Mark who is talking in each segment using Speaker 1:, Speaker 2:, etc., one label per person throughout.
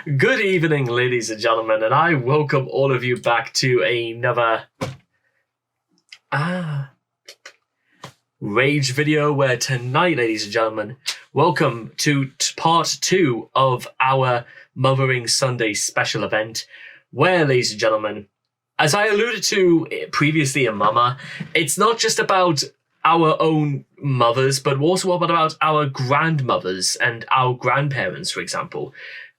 Speaker 1: Good evening, ladies and gentlemen, and I welcome all of you back to another Rage video, where tonight, ladies and gentlemen, welcome to part 2 of our Mothering Sunday special event, where, ladies and gentlemen, as I alluded to previously in Mama, it's not just about our own mothers, but also about our grandmothers and our grandparents, for example.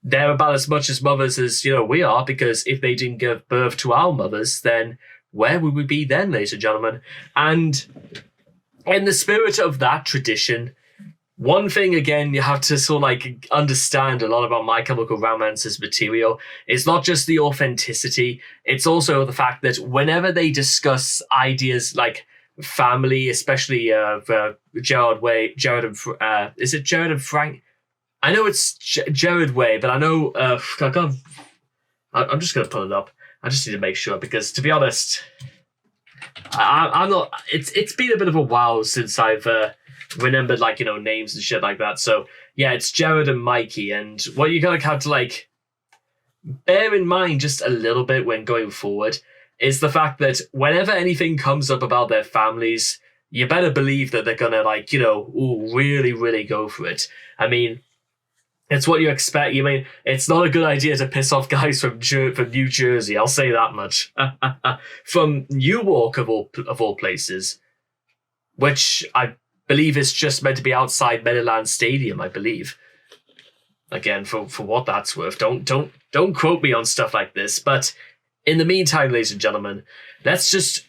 Speaker 1: They're about as much as mothers as, we are, because if they didn't give birth to our mothers, then where would we be then, ladies and gentlemen? And in the spirit of that tradition, one thing, again, you have to understand a lot about My Chemical Romance's material. It's not just the authenticity, it's also the fact that whenever they discuss ideas like family, especially is it Jared and Frank? I know it's Jared Way, but I know I'm just gonna pull it up. I just need to make sure, because to be honest, I'm not. It's been a bit of a while since I've remembered names and shit like that. So yeah, it's Jared and Mikey, and what you gotta have to bear in mind just a little bit when going forward is the fact that whenever anything comes up about their families, you better believe that they're gonna really, really go for it. I mean, it's what you expect. It's not a good idea to piss off guys from New Jersey. I'll say that much. From Newark of all places, which I believe is just meant to be outside Meadowlands Stadium. I believe. Again, for what that's worth, don't quote me on stuff like this. But in the meantime, ladies and gentlemen, this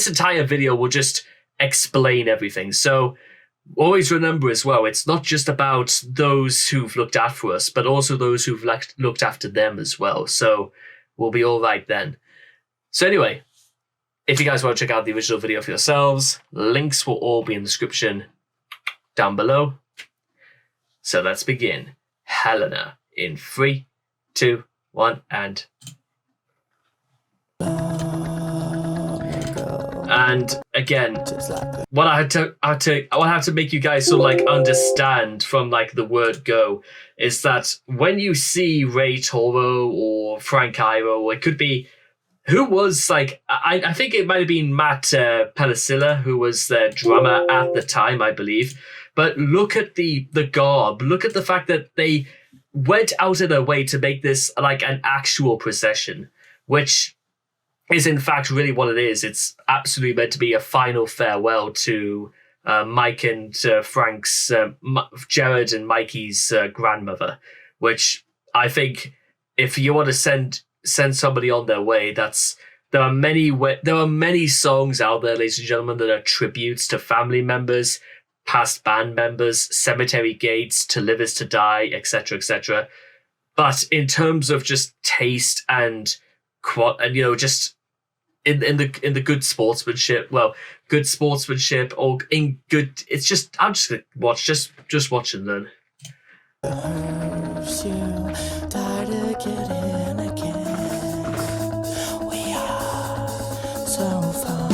Speaker 1: entire video will just explain everything. So always remember as well, it's not just about those who've looked after us, but also those who've looked after them as well. So we'll be all right then. So anyway, if you guys want to check out the original video for yourselves, links will all be in the description down below. So let's begin. Helena in 3, 2, 1, and... And again, what I have to make you guys understand from the word go is that when you see Ray Toro or Frank Iero, or it could be who was I think it might have been Matt Pellicilla, who was their drummer at the time, I believe. But look at the garb, look at the fact that they went out of their way to make this an actual procession, which is in fact really what it is. It's absolutely meant to be a final farewell to Mike and Frank's, Jared and Mikey's grandmother, which I think if you want to send somebody on their way, there are many songs out there, ladies and gentlemen, that are tributes to family members, past band members, Cemetery Gates, To Live Is To Die, etc., etc. But in terms of just taste and just in the good sportsmanship, or in good, it's just I'm just gonna watch, just watch and learn. We are so far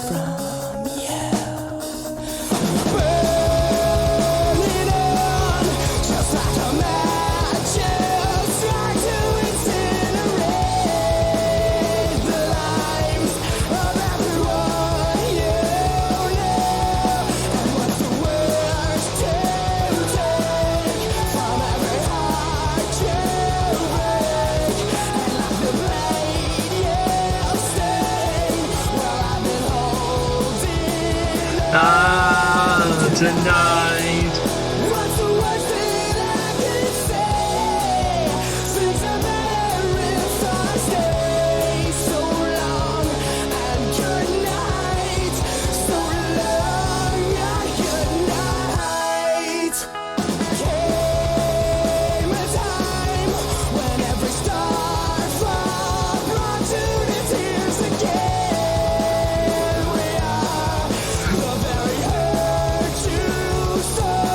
Speaker 1: from you. Burning on, just like a match, try to incinerate the lives of everyone you know. And what's the worst to take from every heart you break? And like the blade you sting, well, I've been holding tonight. What's the worst that I could say? Since I've if I stay so long, and good night, so long, and good night. Came a time when every star fall brought to the tears again. We are the very hurt you saw.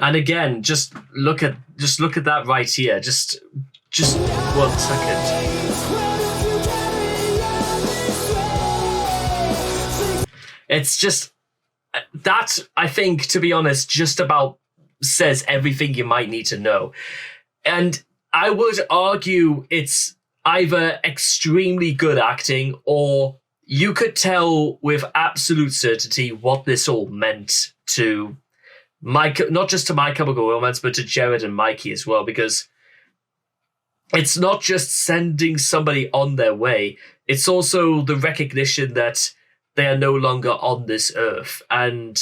Speaker 1: And again, just look at that right here. Just 1 second. It's just that, I think, to be honest, just about says everything you might need to know. And I would argue it's either extremely good acting, or you could tell with absolute certainty what this all meant to not just to My Chemical Romance, but to Jared and Mikey as well, because it's not just sending somebody on their way, it's also the recognition that they are no longer on this earth. And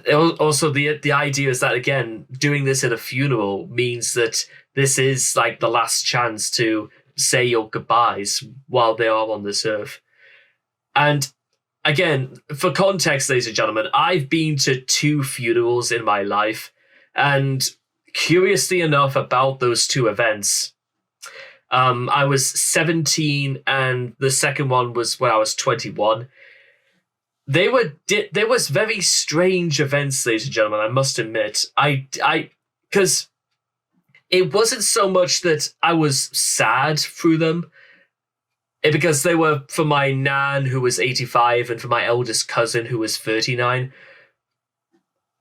Speaker 1: also the idea is that, again, doing this at a funeral means that this is like the last chance to say your goodbyes while they are on this earth. And again, for context, ladies and gentlemen, I've been to 2 funerals in my life, and curiously enough about those 2 events, I was 17 and the second one was when I was 21. There was very strange events, ladies and gentlemen, I must admit. Because it wasn't so much that I was sad through them, because they were for my nan, who was 85, and for my eldest cousin, who was 39.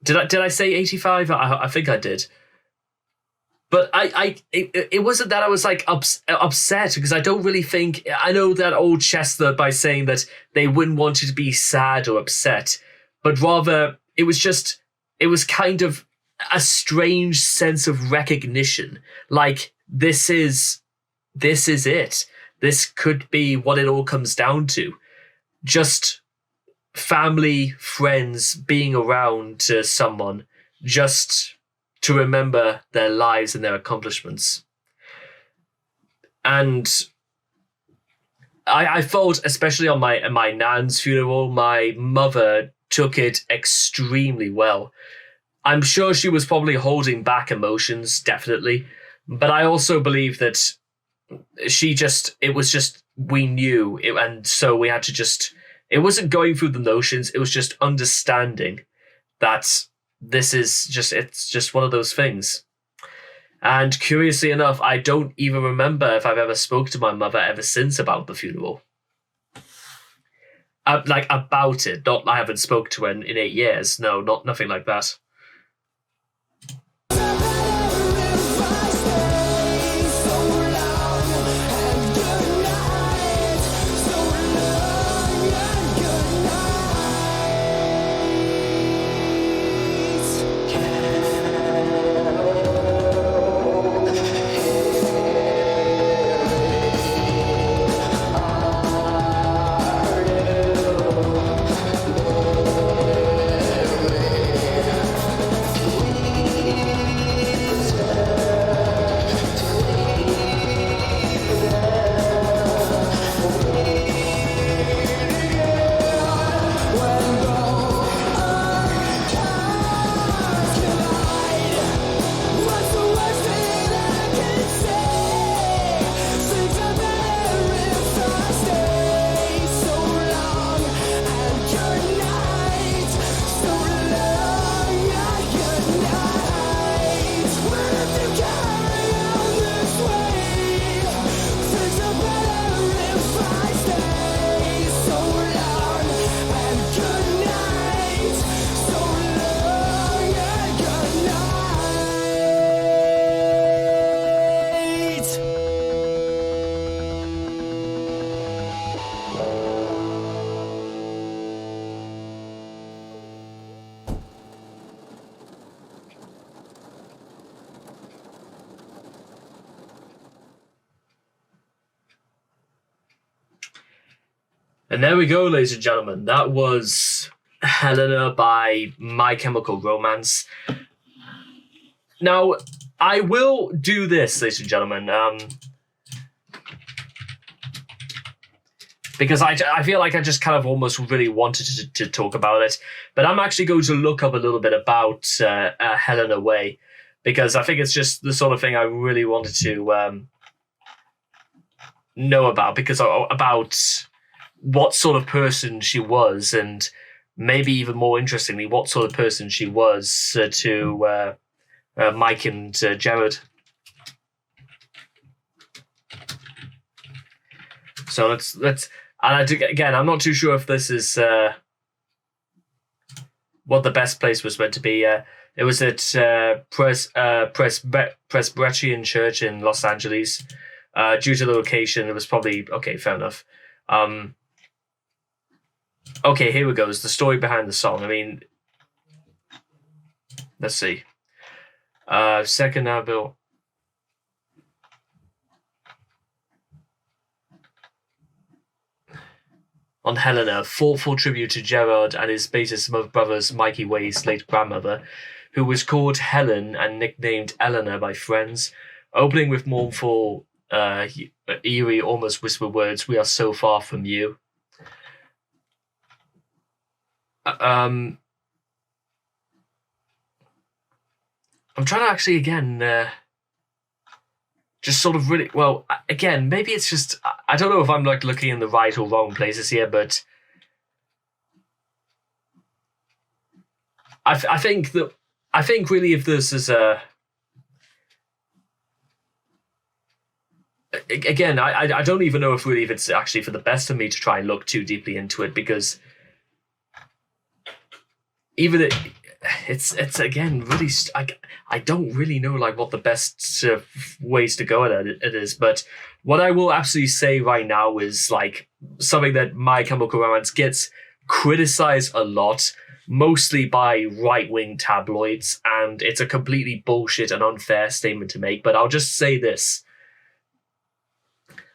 Speaker 1: Did I say 85? I think I did. But it wasn't that I was like upset, because I don't really think, I know that old Chestnut by saying that they wouldn't want you to be sad or upset, but rather it was kind of a strange sense of recognition. Like, this is it. This could be what it all comes down to. Just family, friends being around to someone, just to remember their lives and their accomplishments. And I felt, especially on my nan's funeral, my mother took it extremely well. I'm sure she was probably holding back emotions, definitely. But I also believe that we knew it, and so we had to it wasn't going through the motions, it was just understanding that it's just one of those things. And curiously enough, I don't even remember if I've ever spoke to my mother ever since about the funeral. About it. Not I haven't spoke to her in 8 years. No, nothing like that. And there we go, ladies and gentlemen. That was Helena by My Chemical Romance. Now, I will do this, ladies and gentlemen, because I feel like I just kind of almost really wanted to talk about it. But I'm actually going to look up a little bit about Helena Way, because I think it's just the sort of thing I really wanted to know about, because about what sort of person she was and maybe even more interestingly, what sort of person she was to Mike and Jared. So let's and again, I'm not too sure if this is what the best place was meant to be. It was at Presbyterian Church in Los Angeles. Due to the location, it was probably okay. Fair enough. Okay, here we go. It's the story behind the song. I mean, let's see. Second Bill. On Helena, a thoughtful tribute to Gerard and his bassist brother's Mikey Way's late grandmother, who was called Helen and nicknamed Helena by friends, opening with mournful, eerie, almost whispered words, "We are so far from you." I'm trying to actually, again, just sort of really, well, again, maybe it's just, I don't know if I'm like looking in the right or wrong places here, but I think really if this is again, I don't even know if really if it's actually for the best of me to try and look too deeply into it, because even it's again really I don't really know like what the best ways to go at it is, but what I will absolutely say right now is like something that My Chemical Romance gets criticized a lot, mostly by right-wing tabloids, and it's a completely bullshit and unfair statement to make, but I'll just say this.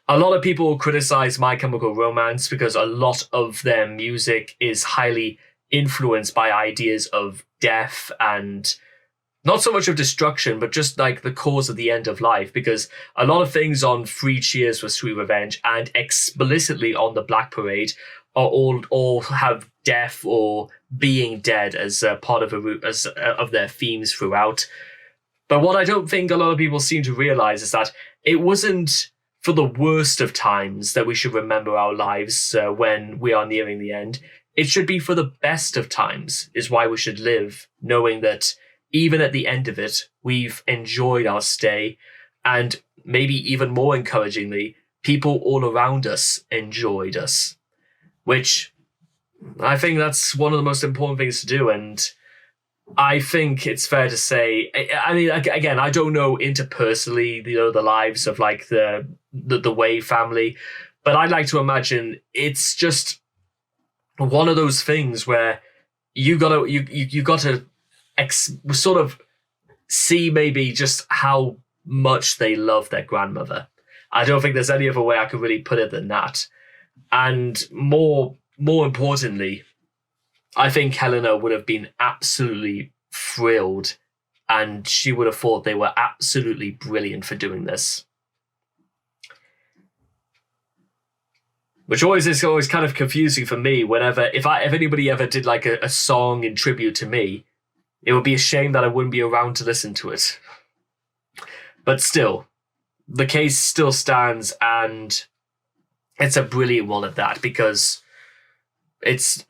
Speaker 1: A lot of people criticize My Chemical Romance because a lot of their music is highly influenced by ideas of death and not so much of destruction, but just like the cause of the end of life, because a lot of things on Three Cheers for Sweet Revenge and explicitly on the Black Parade are all have death or being dead as part of of their themes throughout. But what I don't think a lot of people seem to realize is that it wasn't for the worst of times that we should remember our lives when we are nearing the end. It should be for the best of times is why we should live, knowing that even at the end of it, we've enjoyed our stay, and maybe even more encouragingly, people all around us enjoyed us, which I think that's one of the most important things to do. And I think it's fair to say, I mean, again, I don't know interpersonally, the lives of like the Way family, but I'd like to imagine it's just one of those things where you gotta sort of see maybe just how much they love their grandmother. I don't think there's any other way I could really put it than that. And more importantly, I think Helena would have been absolutely thrilled, and she would have thought they were absolutely brilliant for doing this. Which is always kind of confusing for me whenever, if anybody ever did like a song in tribute to me, it would be a shame that I wouldn't be around to listen to it. But still, the case still stands, and it's a brilliant one at that, because it's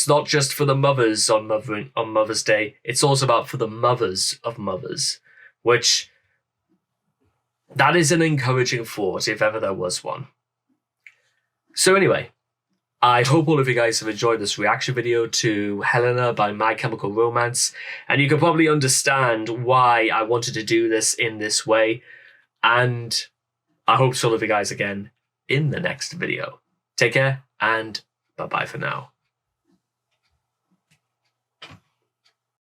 Speaker 1: not just for the mothers on Mother's Day, it's also about for the mothers of mothers, which that is an encouraging thought if ever there was one. So anyway, I hope all of you guys have enjoyed this reaction video to Helena by My Chemical Romance, and you can probably understand why I wanted to do this in this way, and I hope to see all of you guys again in the next video. Take care, and bye-bye for now.